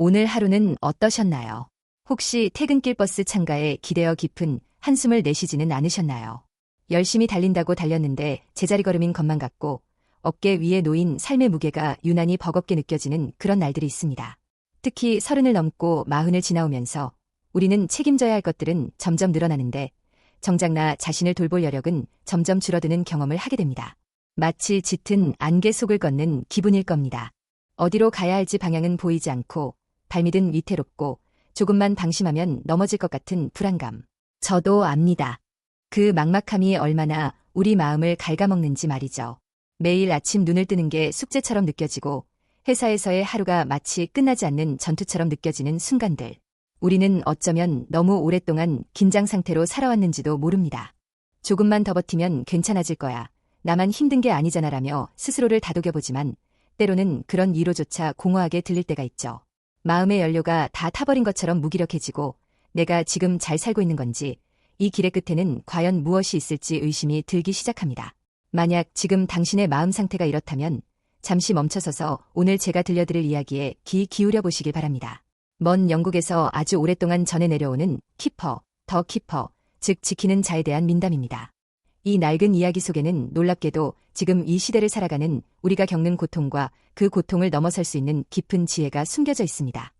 오늘 하루는 어떠셨나요? 혹시 퇴근길 버스 창가에 기대어 깊은 한숨을 내쉬지는 않으셨나요? 열심히 달린다고 달렸는데 제자리 걸음인 것만 같고 어깨 위에 놓인 삶의 무게가 유난히 버겁게 느껴지는 그런 날들이 있습니다. 특히 30을 넘고 40을 지나오면서 우리는 책임져야 할 것들은 점점 늘어나는데 정작 나 자신을 돌볼 여력은 점점 줄어드는 경험을 하게 됩니다. 마치 짙은 안개 속을 걷는 기분일 겁니다. 어디로 가야 할지 방향은 보이지 않고 발밑은 위태롭고 조금만 방심하면 넘어질 것 같은 불안감. 저도 압니다. 그 막막함이 얼마나 우리 마음을 갉아먹는지 말이죠. 매일 아침 눈을 뜨는 게 숙제처럼 느껴지고 회사에서의 하루가 마치 끝나지 않는 전투처럼 느껴지는 순간들. 우리는 어쩌면 너무 오랫동안 긴장 상태로 살아왔는지도 모릅니다. 조금만 더 버티면 괜찮아질 거야. 나만 힘든 게 아니잖아라며 스스로를 다독여보지만 때로는 그런 위로조차 공허하게 들릴 때가 있죠. 마음의 연료가 다 타버린 것처럼 무기력해지고 내가 지금 잘 살고 있는 건지 이 길의 끝에는 과연 무엇이 있을지 의심이 들기 시작합니다. 만약 지금 당신의 마음 상태가 이렇다면 잠시 멈춰서서 오늘 제가 들려드릴 이야기에 귀 기울여 보시길 바랍니다. 먼 영국에서 아주 오랫동안 전해 내려오는 키퍼, 더 키퍼, 즉 지키는 자에 대한 민담입니다. 이 낡은 이야기 속에는 놀랍게도 지금 이 시대를 살아가는 우리가 겪는 고통과 그 고통을 넘어설 수 있는 깊은 지혜가 숨겨져 있습니다.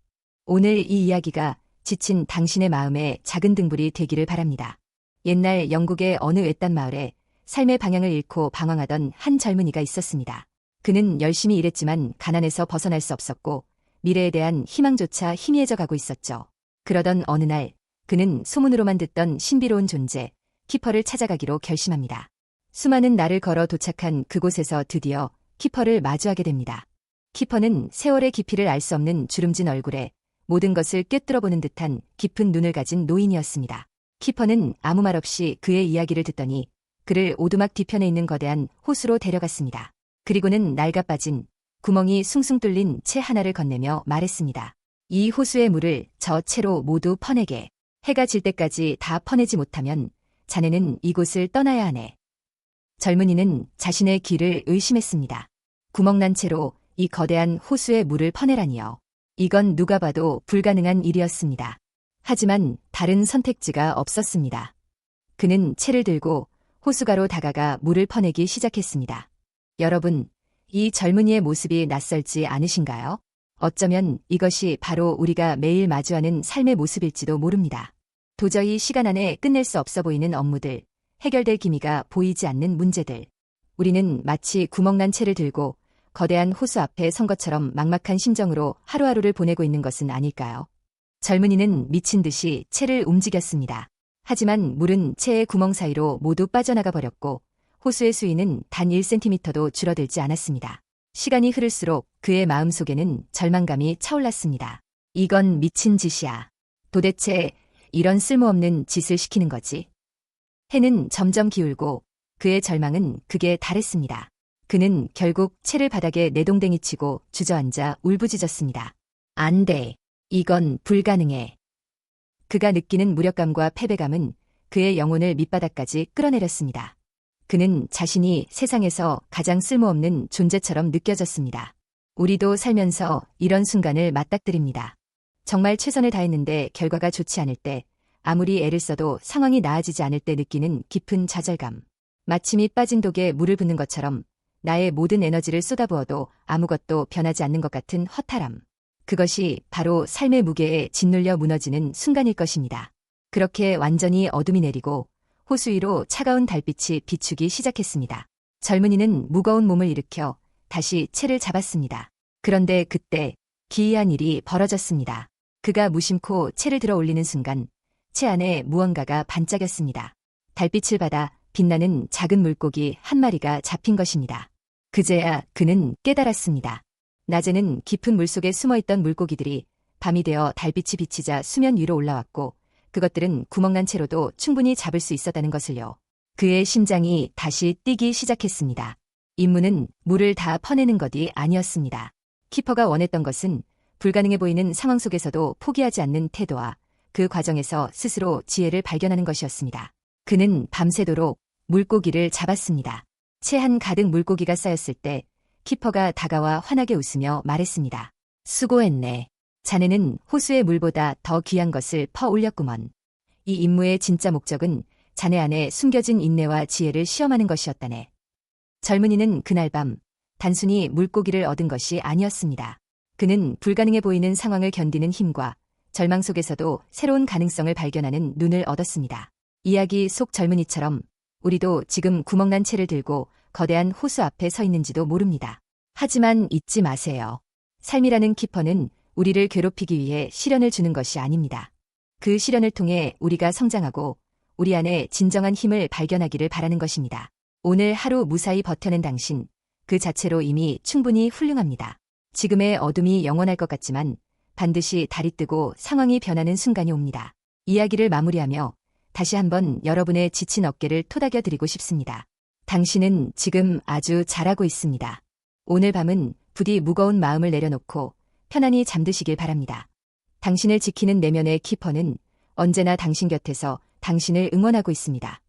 오늘 이 이야기가 지친 당신의 마음에 작은 등불이 되기를 바랍니다. 옛날 영국의 어느 외딴 마을에 삶의 방향을 잃고 방황하던 한 젊은이가 있었습니다. 그는 열심히 일했지만 가난에서 벗어날 수 없었고 미래에 대한 희망조차 희미해져 가고 있었죠. 그러던 어느 날 그는 소문으로만 듣던 신비로운 존재, 키퍼를 찾아가기로 결심합니다. 수많은 날을 걸어 도착한 그곳에서 드디어 키퍼를 마주하게 됩니다. 키퍼는 세월의 깊이를 알 수 없는 주름진 얼굴에 모든 것을 꿰뚫어보는 듯한 깊은 눈을 가진 노인이었습니다. 키퍼는 아무 말 없이 그의 이야기를 듣더니 그를 오두막 뒤편에 있는 거대한 호수로 데려갔습니다. 그리고는 낡아 빠진 구멍이 숭숭 뚫린 채 하나를 건네며 말했습니다. 이 호수의 물을 저 채로 모두 퍼내게. 해가 질 때까지 다 퍼내지 못하면 자네는 이곳을 떠나야 하네. 젊은이는 자신의 귀를 의심했습니다. 구멍난 채로 이 거대한 호수의 물을 퍼내라니요. 이건 누가 봐도 불가능한 일이었습니다. 하지만 다른 선택지가 없었습니다. 그는 채를 들고 호수가로 다가가 물을 퍼내기 시작했습니다. 여러분, 이 젊은이의 모습이 낯설지 않으신가요? 어쩌면 이것이 바로 우리가 매일 마주하는 삶의 모습일지도 모릅니다. 도저히 시간 안에 끝낼 수 없어 보이는 업무들, 해결될 기미가 보이지 않는 문제들. 우리는 마치 구멍난 채를 들고 거대한 호수 앞에 선 것처럼 막막한 심정으로 하루하루를 보내고 있는 것은 아닐까요? 젊은이는 미친 듯이 채를 움직였습니다. 하지만 물은 채의 구멍 사이로 모두 빠져나가 버렸고 호수의 수위는 단 1cm도 줄어들지 않았습니다. 시간이 흐를수록 그의 마음속에는 절망감이 차올랐습니다. 이건 미친 짓이야. 도대체 이런 쓸모없는 짓을 시키는 거지. 해는 점점 기울고 그의 절망은 극에 달했습니다. 그는 결국 채를 바닥에 내동댕이 치고 주저앉아 울부짖었습니다. 안 돼. 이건 불가능해. 그가 느끼는 무력감과 패배감은 그의 영혼을 밑바닥까지 끌어내렸습니다. 그는 자신이 세상에서 가장 쓸모없는 존재처럼 느껴졌습니다. 우리도 살면서 이런 순간을 맞닥뜨립니다. 정말 최선을 다했는데 결과가 좋지 않을 때, 아무리 애를 써도 상황이 나아지지 않을 때 느끼는 깊은 좌절감. 마침이 빠진 독에 물을 붓는 것처럼 나의 모든 에너지를 쏟아부어도 아무것도 변하지 않는 것 같은 허탈함. 그것이 바로 삶의 무게에 짓눌려 무너지는 순간일 것입니다. 그렇게 완전히 어둠이 내리고 호수 위로 차가운 달빛이 비추기 시작했습니다. 젊은이는 무거운 몸을 일으켜 다시 채를 잡았습니다. 그런데 그때 기이한 일이 벌어졌습니다. 그가 무심코 채를 들어 올리는 순간 채 안에 무언가가 반짝였습니다. 달빛을 받아 빛나는 작은 물고기 한 마리가 잡힌 것입니다. 그제야 그는 깨달았습니다. 낮에는 깊은 물속에 숨어있던 물고기들이 밤이 되어 달빛이 비치자 수면 위로 올라왔고 그것들은 구멍난 채로도 충분히 잡을 수 있었다는 것을요. 그의 심장이 다시 뛰기 시작했습니다. 임무는 물을 다 퍼내는 것이 아니었습니다. 키퍼가 원했던 것은 불가능해 보이는 상황 속에서도 포기하지 않는 태도와 그 과정에서 스스로 지혜를 발견하는 것이었습니다. 그는 밤새도록 물고기를 잡았습니다. 채 한 가득 물고기가 쌓였을 때 키퍼가 다가와 환하게 웃으며 말했습니다. 수고했네. 자네는 호수의 물보다 더 귀한 것을 퍼 올렸구먼. 이 임무의 진짜 목적은 자네 안에 숨겨진 인내와 지혜를 시험하는 것이었다네. 젊은이는 그날 밤 단순히 물고기를 얻은 것이 아니었습니다. 그는 불가능해 보이는 상황을 견디는 힘과 절망 속에서도 새로운 가능성을 발견하는 눈을 얻었습니다. 이야기 속 젊은이처럼 우리도 지금 구멍난 채를 들고 거대한 호수 앞에 서 있는지도 모릅니다. 하지만 잊지 마세요. 삶이라는 키퍼는 우리를 괴롭히기 위해 시련을 주는 것이 아닙니다. 그 시련을 통해 우리가 성장하고 우리 안에 진정한 힘을 발견하기를 바라는 것입니다. 오늘 하루 무사히 버텨낸 당신, 그 자체로 이미 충분히 훌륭합니다. 지금의 어둠이 영원할 것 같지만 반드시 달이 뜨고 상황이 변하는 순간이 옵니다. 이야기를 마무리하며 다시 한번 여러분의 지친 어깨를 토닥여 드리고 싶습니다. 당신은 지금 아주 잘하고 있습니다. 오늘 밤은 부디 무거운 마음을 내려놓고 편안히 잠드시길 바랍니다. 당신을 지키는 내면의 키퍼는 언제나 당신 곁에서 당신을 응원하고 있습니다.